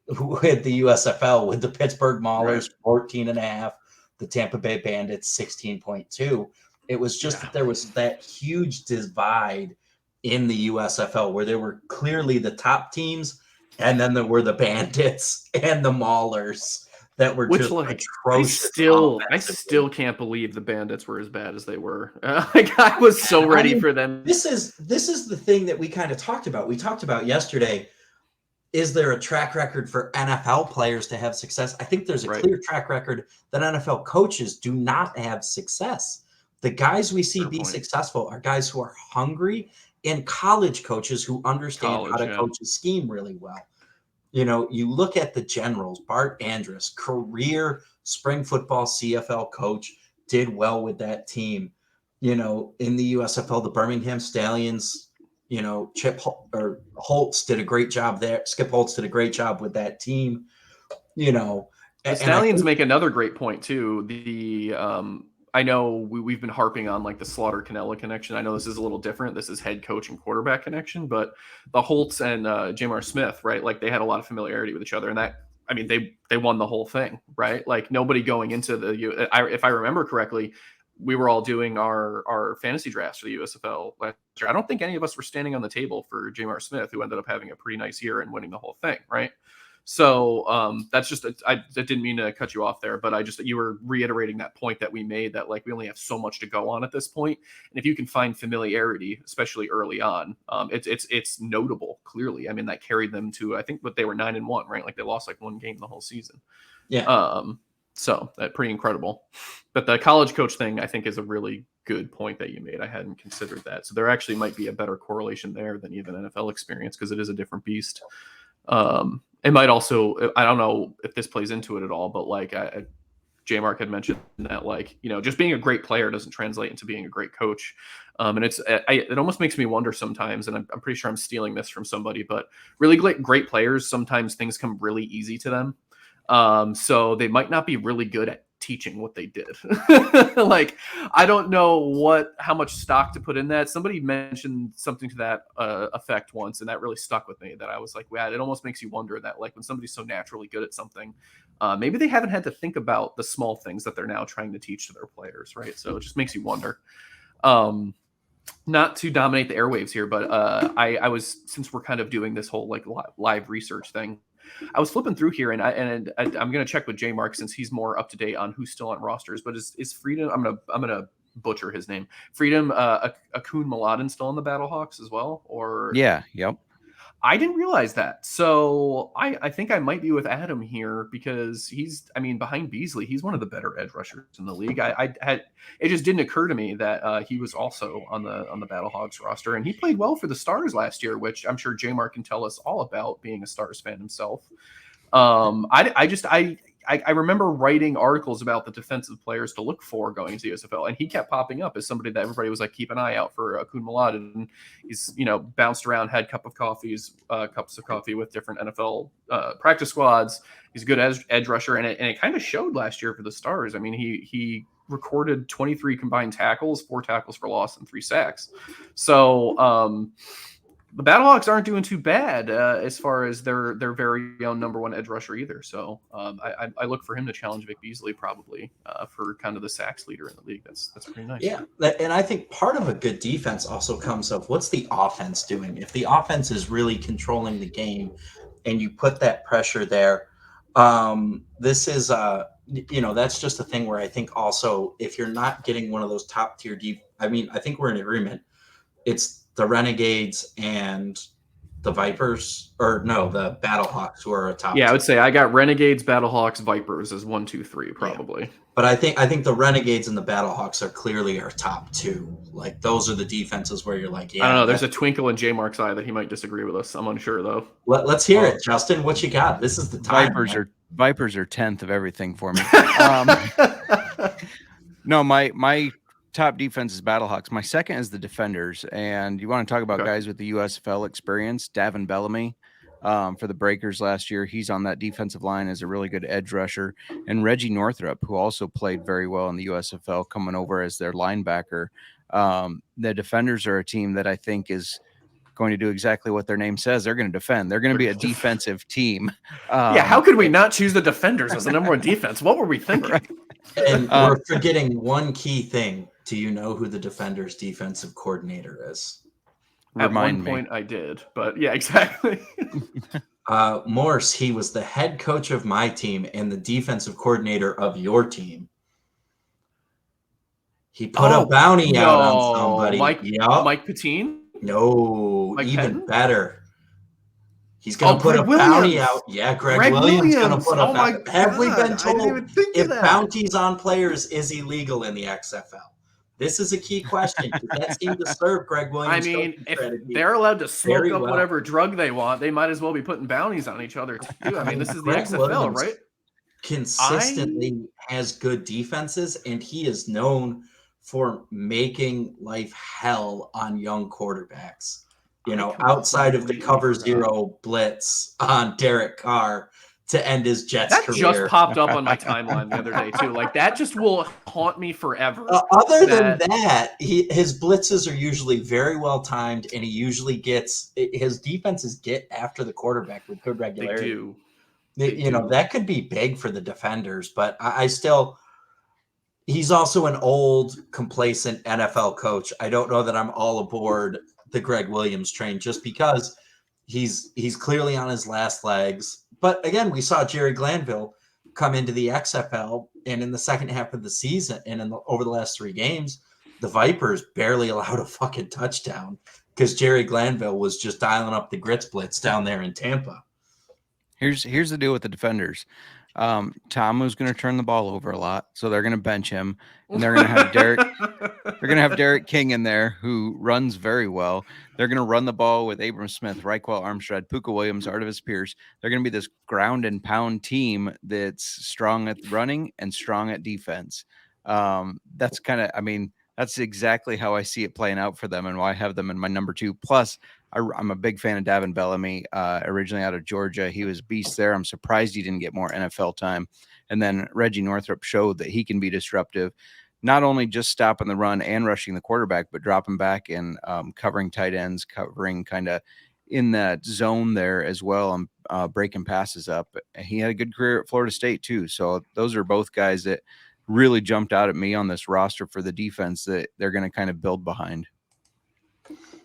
Speaker 1: with the USFL, with the Pittsburgh Maulers, 14.5. The Tampa Bay Bandits 16.2. It was just that there was that huge divide in the USFL where there were clearly the top teams, and then there were the Bandits and the Maulers that were just atrocious.
Speaker 2: I still can't believe the Bandits were as bad as they were. I was so ready for them.
Speaker 1: This is the thing that we kind of talked about. We talked about yesterday. Is there a track record for NFL players to have success? I think there's a clear track record that NFL coaches do not have success. The guys we see be successful are guys who are hungry, and college coaches who understand how to coach a scheme really well. You look at the Generals, Bart Andrus, career spring football CFL coach, did well with that team. In the USFL, the Birmingham Stallions, Chip Holtz did a great job there. Skip Holtz did a great job with that team.
Speaker 2: The Stallions make another great point too. I know we've been harping on like the Slaughter Canella connection. I know this is a little different. This is head coach and quarterback connection, but the Holtz and Jamar Smith, right? Like they had a lot of familiarity with each other, and they won the whole thing, right? Like nobody going into if I remember correctly, we were all doing our fantasy drafts for the USFL last year. I don't think any of us were standing on the table for Jamar Smith, who ended up having a pretty nice year and winning the whole thing, right? So that's just I didn't mean to cut you off there, but you were reiterating that point that we made, that like we only have so much to go on at this point, and if you can find familiarity, especially early on, it's notable. Clearly, I mean that carried them to, I think, what they were 9-1, right? Like they lost like one game the whole season.
Speaker 1: Yeah.
Speaker 2: So that's pretty incredible. But the college coach thing, I think, is a really good point that you made. I hadn't considered that. So there actually might be a better correlation there than even NFL experience, because it is a different beast. It might also, I don't know if this plays into it at all, but like J-Mark had mentioned that, like, just being a great player doesn't translate into being a great coach. And it almost makes me wonder sometimes, and I'm pretty sure I'm stealing this from somebody, but really great players, sometimes things come really easy to them. So they might not be really good at teaching what they did. Like, I don't know how much stock to put in that. Somebody mentioned something to that effect once, and that really stuck with me, that I was like, wow, it almost makes you wonder that, like, when somebody's so naturally good at something, maybe they haven't had to think about the small things that they're now trying to teach to their players, right? So it just makes you wonder. Not to dominate the airwaves here, but I was, since we're kind of doing this whole like live research thing, I was flipping through here, and I'm going to check with J-Mark since he's more up to date on who's still on rosters. But is Freedom? I'm gonna butcher his name. Freedom Akun Maladin still on the Battlehawks as well? Or
Speaker 3: yeah, yep.
Speaker 2: I didn't realize that. So I think I might be with Adam here, because behind Beasley, he's one of the better edge rushers in the league. It just didn't occur to me that he was also on the Battlehawks roster, and he played well for the Stars last year, which I'm sure J-Mark can tell us all about, being a Stars fan himself. I remember writing articles about the defensive players to look for going to the USFL, and he kept popping up as somebody that everybody was like, keep an eye out for Akun Maladin. He's, bounced around, had cups of coffee with different NFL practice squads. He's a good edge rusher, and it kind of showed last year for the Stars. I mean, he recorded 23 combined tackles, 4 tackles for loss, and 3 sacks. So the Battlehawks aren't doing too bad as far as their very own number one edge rusher either. So I look for him to challenge Vic Beasley probably for kind of the sacks leader in the league. That's pretty nice.
Speaker 1: Yeah, and I think part of a good defense also comes of what's the offense doing. If the offense is really controlling the game, and you put that pressure there, this is that's just a thing where I think also if you're not getting one of those top tier I think we're in agreement. It's the Renegades and the Vipers, or no, the Battlehawks who are a top.
Speaker 2: Yeah, I would say I got Renegades, Battlehawks, Vipers as 1, 2, 3 probably.
Speaker 1: Yeah. But I think the Renegades and the Battlehawks are clearly our top two. Like those are the defenses where you're like, yeah.
Speaker 2: I don't know. There's a twinkle in J Mark's eye that he might disagree with us. I'm unsure though.
Speaker 1: Let's hear it, Justin. What you got? This is the time.
Speaker 3: Vipers are 10th of everything for me. No, my top defense is Battlehawks. My second is the Defenders. And you want to talk about guys with the USFL experience, Davin Bellamy for the Breakers last year. He's on that defensive line as a really good edge rusher. And Reggie Northrup, who also played very well in the USFL, coming over as their linebacker. The Defenders are a team that I think is going to do exactly what their name says. They're going to defend. They're going to be a defensive team.
Speaker 2: How could we not choose the Defenders as the number one defense? What were we thinking?
Speaker 3: Right.
Speaker 1: And we're forgetting one key thing. Do you know who the Defenders defensive coordinator is?
Speaker 2: At one point I did, but yeah, exactly.
Speaker 1: Morse, he was the head coach of my team and the defensive coordinator of your team. He put a bounty out on somebody.
Speaker 2: Mike Patine?
Speaker 1: No,
Speaker 2: Mike
Speaker 1: even
Speaker 2: Patton?
Speaker 1: better. He's going to put a bounty out. Yeah, Greg Williams going to put a bounty. Have we been told if bounties on players is illegal in the XFL? This is a key question. That seemed to serve Greg Williams.
Speaker 2: I mean, if they're allowed to smoke up whatever drug they want, they might as well be putting bounties on each other too. I mean, this is the XFL,
Speaker 1: Williams
Speaker 2: right?
Speaker 1: Consistently has good defenses, and he is known for making life hell on young quarterbacks. Outside of the cover zero blitz on Derek Carr to end his Jets career.
Speaker 2: That just popped up on my timeline the other day too. Like that just will haunt me forever.
Speaker 1: Other than that, his blitzes are usually very well timed, and he usually his defenses get after the quarterback with good regularity.
Speaker 2: They do.
Speaker 1: That could be big for the Defenders, but I still. He's also an old, complacent NFL coach. I don't know that I'm all aboard the Greg Williams train just because he's clearly on his last legs. But again, we saw Jerry Glanville come into the XFL, and in the second half of the season and over the last 3 games, the Vipers barely allowed a fucking touchdown because Jerry Glanville was just dialing up the grits blitz down there in Tampa.
Speaker 3: Here's the deal with the Defenders. Tamu's going to turn the ball over a lot, so they're going to bench him, and they're going to have Derek. They're going to have Derek King in there, who runs very well. They're going to run the ball with Abram Smith, Reichwell Armstead, Puka Williams, Artevis Pierce. They're going to be this ground and pound team that's strong at running and strong at defense. That's that's exactly how I see it playing out for them, and why I have them in my number 2. Plus, I'm a big fan of Davin Bellamy, originally out of Georgia. He was a beast there. I'm surprised he didn't get more NFL time. And then Reggie Northrup showed that he can be disruptive, not only just stopping the run and rushing the quarterback, but dropping back and covering tight ends, covering kind of in that zone there as well, and breaking passes up. He had a good career at Florida State too. So those are both guys that really jumped out at me on this roster for the defense that they're going to kind of build behind.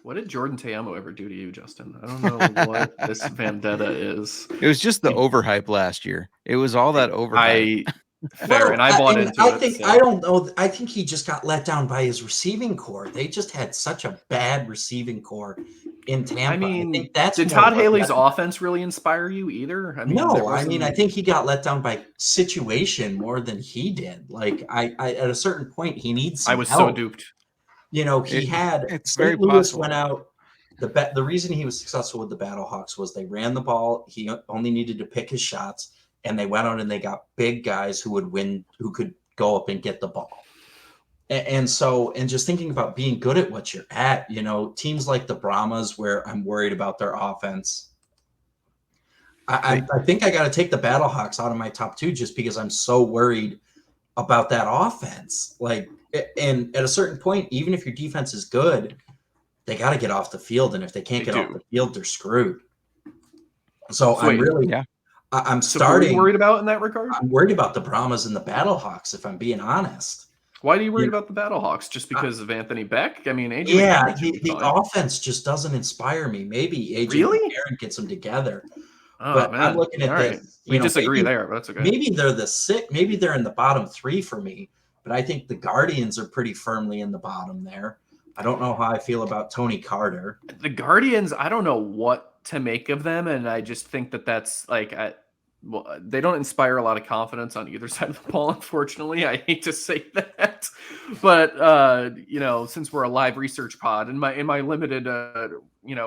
Speaker 2: What did Jordan Teamo ever do to you, Justin? I don't know what this vendetta is.
Speaker 3: It was just the overhype last year. It was all that overhype.
Speaker 2: And I bought into it.
Speaker 1: I don't know. I think he just got let down by his receiving core. They just had such a bad receiving core in Tampa.
Speaker 2: I mean,
Speaker 1: think that's
Speaker 2: did Todd Haley's offense really inspire you either?
Speaker 1: I think he got let down by situation more than he did. Like I at a certain point, he needs some help.
Speaker 2: So duped.
Speaker 3: It's
Speaker 1: St.
Speaker 3: very
Speaker 1: Louis
Speaker 3: possible.
Speaker 1: went out. The reason he was successful with the Battlehawks was they ran the ball. He only needed to pick his shots, and they went out and they got big guys who would win, who could go up and get the ball. And just thinking about being good at what you're at, teams like the Brahmas, where I'm worried about their offense. I think I got to take the Battlehawks out of my top 2 just because I'm so worried about that offense. And at a certain point, even if your defense is good, they got to get off the field. And if they can't get off the field, they're screwed. So
Speaker 2: Sweet.
Speaker 1: I'm
Speaker 2: So
Speaker 1: starting.
Speaker 2: who are you worried about in that regard?
Speaker 1: I'm worried about the Brahmas and the Battlehawks, if I'm being honest.
Speaker 2: Why are you worried about the Battlehawks? Just because of Anthony Beck? I mean,
Speaker 1: the offense just doesn't inspire me. Maybe AJ McCarron gets them together. But man. I'm looking at this.
Speaker 2: Right. We disagree there, but that's okay.
Speaker 1: Maybe they're maybe they're in the bottom 3 for me, but I think the Guardians are pretty firmly in the bottom there. I don't know how I feel about Tony Carter.
Speaker 2: The Guardians, I don't know what to make of them, and I just think that's like they don't inspire a lot of confidence on either side of the ball, unfortunately. I hate to say that, but since we're a live research pod, in my limited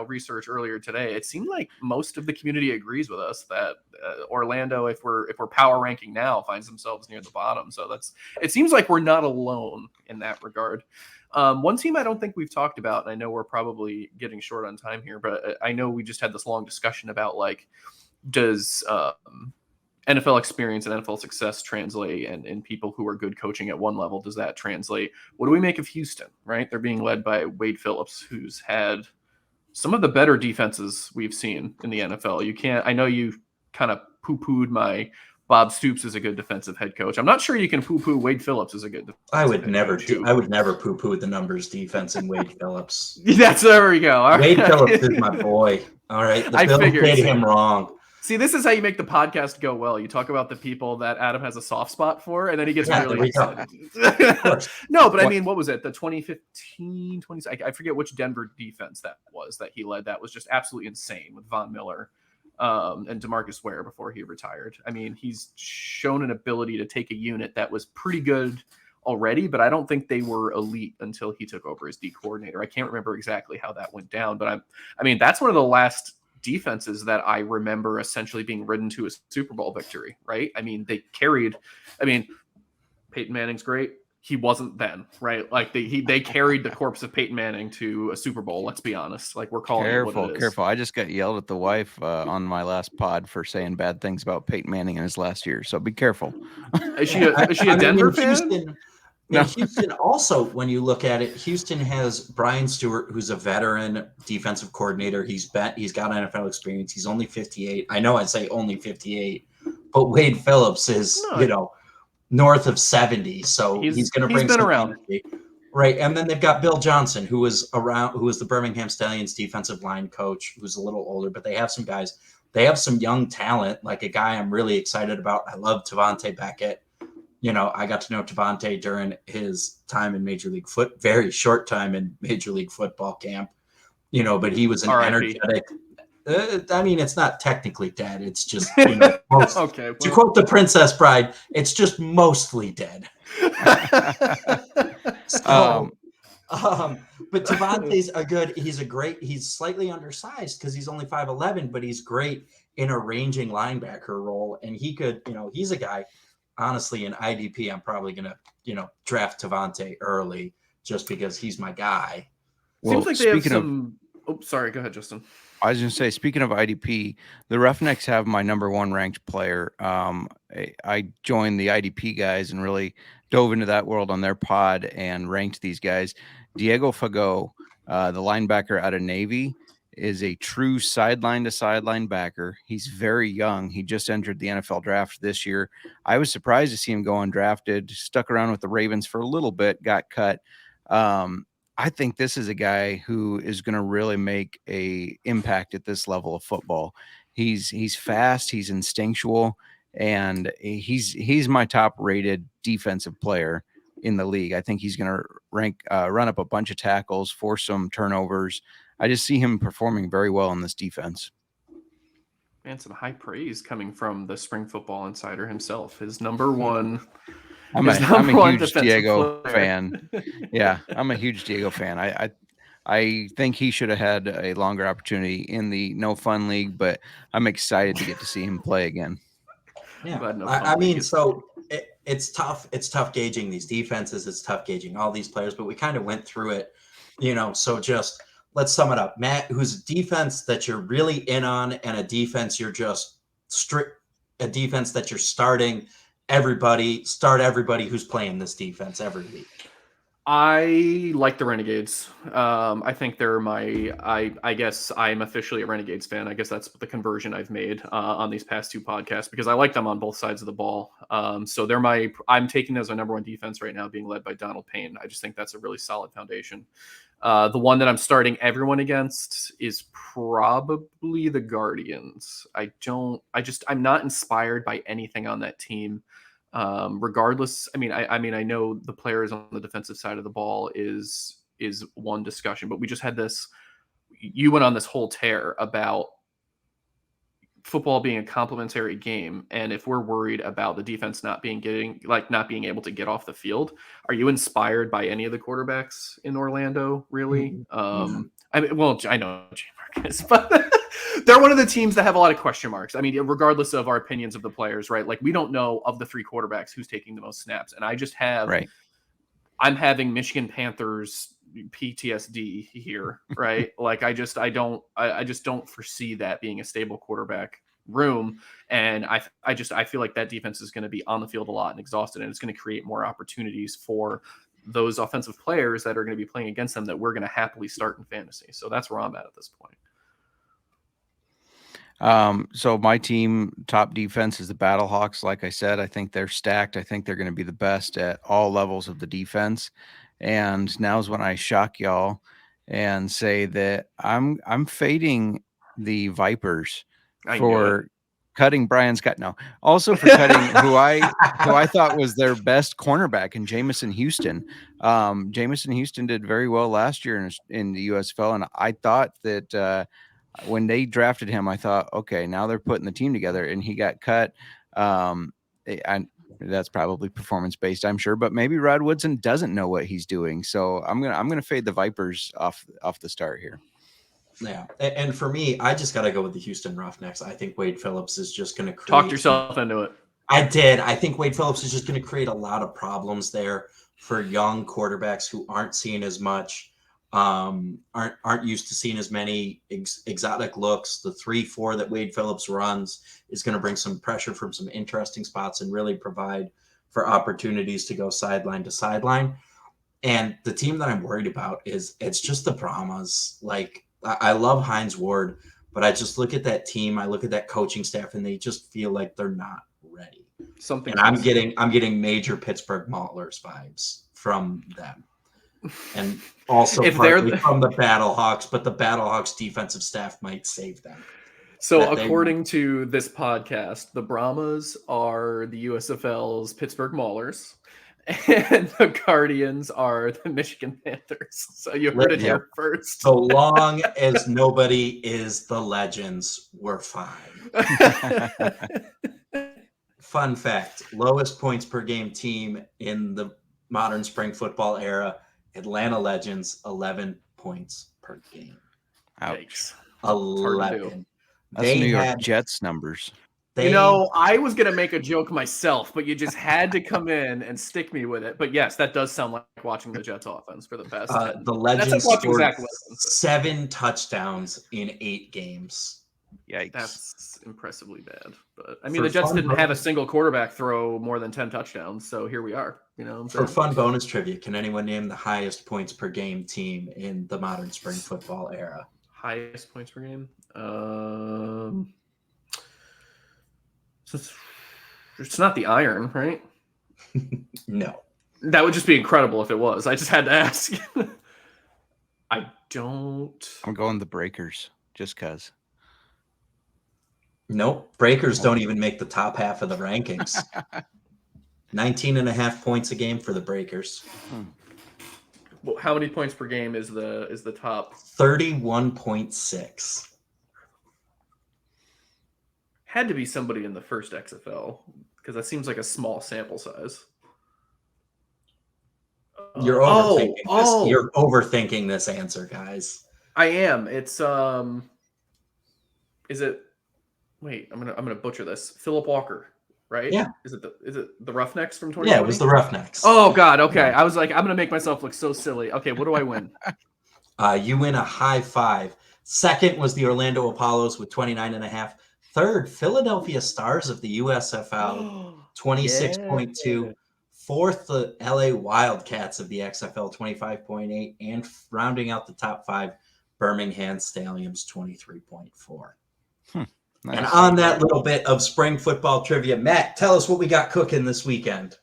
Speaker 2: research earlier today, it seemed like most of the community agrees with us that Orlando, if we're power ranking now, finds themselves near the bottom. So it seems like we're not alone in that regard. One team I don't think we've talked about, and I know we're probably getting short on time here, but I know we just had this long discussion about like, does NFL experience and NFL success translate, and people who are good coaching at one level, does that translate? What do we make of Houston, right? They're being led by Wade Phillips, who's had some of the better defenses we've seen in the NFL. I know you kind of poo-pooed my Bob Stoops is a good defensive head coach. I'm not sure you can poo-poo Wade Phillips as a good defensive
Speaker 1: I would never poo-poo the numbers defense in Wade Phillips.
Speaker 2: There we go. All
Speaker 1: Wade Phillips is my boy. All right. The Bills did him wrong.
Speaker 2: See, this is how you make the podcast go well. You talk about the people that Adam has a soft spot for, and then he gets really excited. No, but I mean, what was it? The 2015, I forget which Denver defense that was that he led. That was just absolutely insane with Von Miller and DeMarcus Ware before he retired. I mean, he's shown an ability to take a unit that was pretty good already, but I don't think they were elite until he took over as D coordinator. I can't remember exactly how that went down, but I mean, that's one of the last defenses that I remember essentially being ridden to a Super Bowl victory, right? I mean, Peyton Manning's great. He wasn't then, right? Like they carried the corpse of Peyton Manning to a Super Bowl. Let's be honest. Like we're calling it what it is.
Speaker 3: Careful. I just got yelled at the wife on my last pod for saying bad things about Peyton Manning in his last year. So be careful.
Speaker 2: Is she a Denver fan?
Speaker 1: No. Houston also, when you look at it, Houston has Brian Stewart, who's a veteran defensive coordinator. He's got NFL experience. He's only 58. I know I say only 58, but Wade Phillips is, north of 70. So he's going to bring some
Speaker 2: around.
Speaker 1: energy. Right. And then they've got Bill Johnson, who was the Birmingham Stallions defensive line coach, who's a little older, but they have some guys. They have some young talent, like a guy I'm really excited about. I love Tavante Beckett. I got to know Tavante during his time in very short time in Major League Football camp, but he was an energetic. I mean, it's not technically dead. It's just, okay, to quote the Princess Bride, it's just mostly dead. But Tavante's he's slightly undersized because he's only 5'11", but he's great in a ranging linebacker role. And he could, he's a guy. Honestly, in IDP, I'm probably going to, draft Tavante early just because he's my guy.
Speaker 2: Seems like they have some. Sorry. Go ahead, Justin.
Speaker 3: I was going to say, speaking of IDP, the Roughnecks have my number 1 ranked player. I joined the IDP guys and really dove into that world on their pod and ranked these guys. Diego Fagot, the linebacker out of Navy, is a true sideline to sideline backer. He's very young. He just entered the NFL draft this year. I was surprised to see him go undrafted, stuck around with the Ravens for a little bit, got cut. I think this is a guy who is going to really make a impact at this level of football. He's fast, he's instinctual, and he's my top rated defensive player in the league. I think he's going to run up a bunch of tackles, force some turnovers. I just see him performing very well in this defense.
Speaker 2: Man, some high praise coming from the Spring Football Insider himself. His number one.
Speaker 3: I'm a huge Diego fan. Yeah, I'm a huge Diego fan. I think he should have had a longer opportunity in the No Fun League, but I'm excited to get to see him play again.
Speaker 1: Yeah, it's tough. It's tough gauging these defenses. It's tough gauging all these players, but we kind of went through it, so just let's sum it up. Matt, who's a defense that you're really in on and a defense you're just a defense that you're starting. Start everybody who's playing this defense every week.
Speaker 2: I like the Renegades. I think they're I guess I'm officially a Renegades fan. I guess that's the conversion I've made on these past 2 podcasts because I like them on both sides of the ball. So I'm taking them as my number 1 defense right now, being led by Donald Payne. I just think that's a really solid foundation. The one that I'm starting everyone against is probably the Guardians. I'm not inspired by anything on that team. Regardless, I know the players on the defensive side of the ball is one discussion, but we just had this. You went on this whole tear about football being a complementary game, and if we're worried about the defense not being able to get off the field, are you inspired by any of the quarterbacks in Orlando? Really? I know J. Marcus, but they're one of the teams that have a lot of question marks. I mean, regardless of our opinions of the players, right? Like we don't know of the 3 quarterbacks who's taking the most snaps, and I just have.
Speaker 3: Right.
Speaker 2: I'm having Michigan Panthers PTSD here, right? Like I just don't foresee that being a stable quarterback room, and I feel like that defense is going to be on the field a lot and exhausted, and it's going to create more opportunities for those offensive players that are going to be playing against them that we're going to happily start in fantasy. So that's where I'm at this point.
Speaker 3: So my team top defense is the Battlehawks. Like I said, I think they're stacked. I think they're going to be the best at all levels of the defense. And now's when I shock y'all and say that I'm fading the Vipers for cutting Brian Scott. No, also for cutting who I thought was their best cornerback in Jamison Houston. Jamison Houston did very well last year in the USFL, and I thought that when they drafted him, I thought, okay, now they're putting the team together, and he got cut. And that's probably performance based, I'm sure, but maybe Rod Woodson doesn't know what he's doing. So I'm gonna fade the Vipers off the start here.
Speaker 1: Yeah, and for me, I just got to go with the Houston Roughnecks. I think Wade Phillips is just going to create.
Speaker 2: Talk yourself into it.
Speaker 1: I did. I think Wade Phillips is just going to create a lot of problems there for young quarterbacks who aren't seeing as much, aren't used to seeing as many exotic looks. The 3-4 that Wade Phillips runs is going to bring some pressure from some interesting spots and really provide for opportunities to go sideline to sideline. And the team that I'm worried about it's just the Brahmas. Like, I love Hines Ward, but I just look at that team. I look at that coaching staff, and they just feel like they're not ready. I'm getting major Pittsburgh Maulers vibes from them, and also partly from the Battlehawks. But the Battlehawks defensive staff might save them.
Speaker 2: So according to this podcast, the Brahmas are the USFL's Pittsburgh Maulers, and the Guardians are the Michigan Panthers. So you heard it here first.
Speaker 1: So long as nobody is the Legends, we're fine. Fun fact, lowest points per game team in the modern spring football era, Atlanta Legends, 11 points per game.
Speaker 3: Ouch.
Speaker 1: 11.
Speaker 3: That's New York Jets numbers.
Speaker 2: I was going to make a joke myself, but you just had to come in and stick me with it. But yes, that does sound like watching the Jets offense for the past 10.
Speaker 1: The Legends scored 7 touchdowns in 8 games.
Speaker 3: Yikes.
Speaker 2: That's impressively bad. But I mean, the Jets didn't have a single quarterback throw more than 10 touchdowns. So here we are.
Speaker 1: For fun bonus trivia, can anyone name the highest points per game team in the modern spring football era?
Speaker 2: Highest points per game? It's not the Iron, right?
Speaker 1: No.
Speaker 2: That would just be incredible if it was. I just had to ask. I don't.
Speaker 3: I'm going the Breakers just because.
Speaker 1: Nope. Breakers don't even make the top half of the rankings. 19.5 points a game for the Breakers.
Speaker 2: Well, how many points per game is the top?
Speaker 1: 31.6.
Speaker 2: Had to be somebody in the first XFL because that seems like a small sample size.
Speaker 1: You're overthinking this. You're overthinking this answer, guys.
Speaker 2: I am. It's is it? Wait, I'm gonna butcher this. Philip Walker, right?
Speaker 1: Yeah.
Speaker 2: Is it the Roughnecks from 2020?
Speaker 1: Yeah, it was the Roughnecks.
Speaker 2: Oh God. Okay. I was like, I'm gonna make myself look so silly. Okay, what do I win?
Speaker 1: You win a high 5. Second was the Orlando Apollos with 29.5. Third, Philadelphia Stars of the USFL, 26.2. fourth, the LA Wildcats of the XFL 25.8, and rounding out the top 5, Birmingham Stallions 23.4.
Speaker 3: Nice.
Speaker 1: And on that little bit of spring football trivia, Matt, tell us what we got cooking this weekend.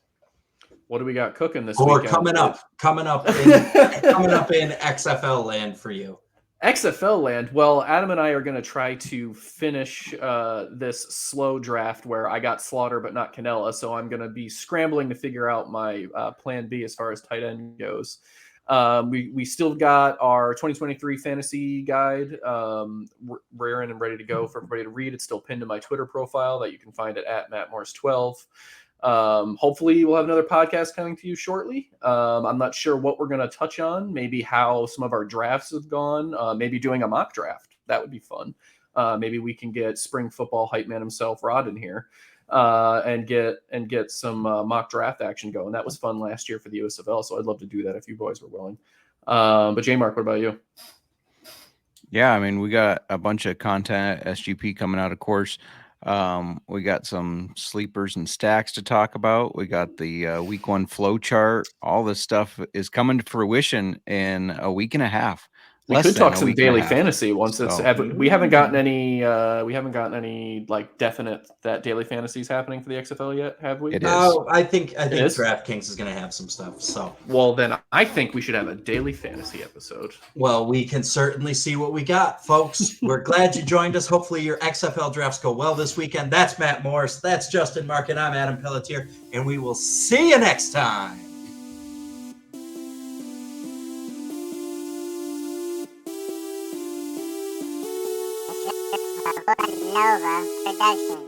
Speaker 2: What do we got cooking this
Speaker 1: Or
Speaker 2: weekend?
Speaker 1: coming up in XFL land for you.
Speaker 2: XFL land. Well, Adam and I are going to try to finish this slow draft where I got Slaughter but not Canella. So I'm going to be scrambling to figure out my plan B as far as tight end goes. We still got our 2023 fantasy guide raring and ready to go for everybody to read. It's still pinned to my Twitter profile that you can find it at MattMorris12. Hopefully we'll have another podcast coming to you shortly. I'm not sure what we're going to touch on, maybe how some of our drafts have gone, maybe doing a mock draft. That would be fun. Maybe we can get spring football hype man himself, Rod, in here, and get some mock draft action going. That was fun last year for the USFL, so I'd love to do that if you boys were willing. But J Mark, what about you?
Speaker 3: Yeah, I mean, we got a bunch of content at SGP coming out, of course. We got some sleepers and stacks to talk about. We got the week 1 flow chart. All this stuff is coming to fruition in a week and a half.
Speaker 2: We could talk some daily fantasy once it's. We haven't gotten any. We haven't gotten any like definite that daily fantasy is happening for the XFL yet, have we?
Speaker 3: It is.
Speaker 1: Oh, I think DraftKings is going to have some stuff. So,
Speaker 2: well, then I think we should have a daily fantasy episode.
Speaker 1: Well, we can certainly see what we got, folks. We're glad you joined us. Hopefully, your XFL drafts go well this weekend. That's Matt Morris. That's Justin Mark, and I'm Adam Pelletier, and we will see you next time.
Speaker 4: Nova Production.